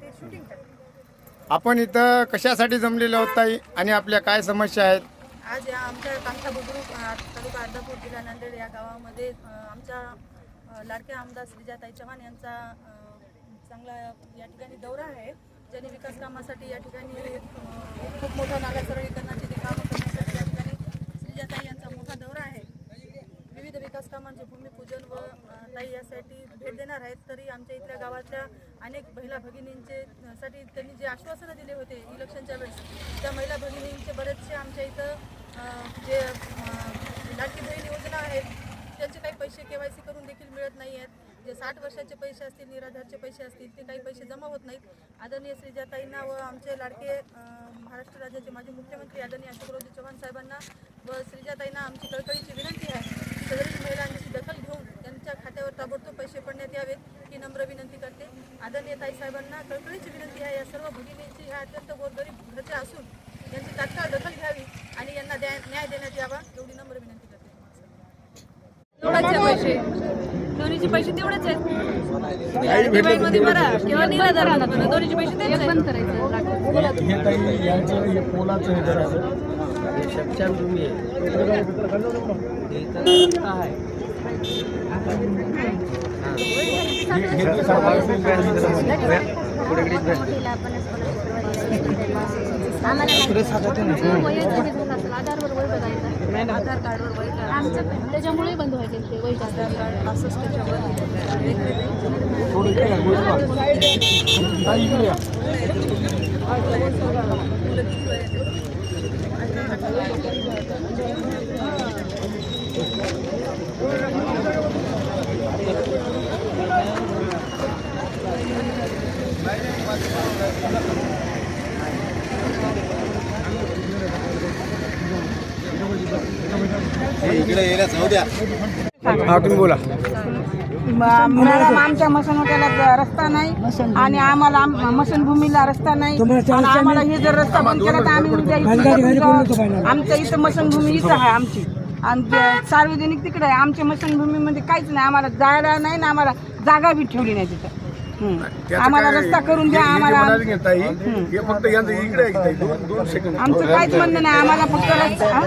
ते शूटिंग करते. आपण इथं कशासाठी जमलेलो आहोत ताई आणि आपल्या काय समस्या आहेत? आज या आमच्या कांठा बुद्रुक तालुका अर्धापूर जिल्हा नांदेड या गावामध्ये आमच्या लाडक्या आमदार श्रीजाताई चव्हाण यांचा चांगला या ठिकाणी दौरा आहे. ज्यांनी विकास कामासाठी या ठिकाणी खूप मोठा नाला सरळीकरणाचे ते कामं करण्यासाठी या ठिकाणी श्रीजाताई यांचा मोठा दौरा आहे. विविध विकास कामांचे भूमिपूजन व ताई यासाठी भेट देणार आहेत. तरी आमच्या इथल्या गावाच्या अनेक महिला भगिनींचे साठी त्यांनी जे आश्वासनं दिले होते इलेक्शनच्या वेळेस, त्या महिला भगिनींचे बरेचसे आमच्या इथं जे लाडकी बहीण योजना आहेत त्यांचे काही पैसे KYC करून देखील मिळत नाही आहेत. जे 60 वर्षाचे पैसे असतील, निराधारचे पैसे असतील, ते काही पैसे जमा होत नाहीत. आदरणीय श्रीजाताईंना व आमचे लाडके महाराष्ट्र राज्याचे माजी मुख्यमंत्री आदरणीय अशोकरावजी चव्हाण साहेबांना व श्रीजाताईंना आमची कळकळीची विनंती आहे. सदरील महिलांची दखल घेऊन त्यांच्या खात्यावर ताबडतोब पैसे पडण्यात यावेत ही नम्र विनंती करते. आदरणीय ताई साहेबांना कळकळीची विनंती आहे. या सर्व भगिनींची ह्या अत्यंत गोरगरीब घरच्या असून यांची तात्काळ दखल घ्यावी आणि यांना न्याय देण्यात यावा एवढी नम्र विनंती करते. तेवढेच पैसे, दोन्हीचे पैसे तेवढेच आहेत. डिवाइडमध्ये भरा किंवा निराधाराला भरा, दोन्हीचे पैसे तेच आहेत. बंद करायचं. आधार कार्डवर वय आमचं त्याच्यामुळे बंद व्हायचे ते वय आधार कार्ड 65च्या तुम्ही बोला. मॅडम, आमच्या मसनोट्याला रस्ता नाही आणि आम्हाला मसनभूमीला रस्ता नाही आणि आम्हाला हे जर रस्ता बंद केला तर आम्ही उद्या आमच्या इथं मसनभूमी इथं आहे आमची आणि सार्वजनिक तिकडे आहे. आमच्या मसनभूमीमध्ये काहीच नाही, आम्हाला जायला नाही ना आम्हाला जागा बी ठेवली नाही तिथं. आम्हाला रस्ता करून द्या. आम्हाला आमचं काहीच म्हणणं नाही, आम्हाला फक्त रस्ता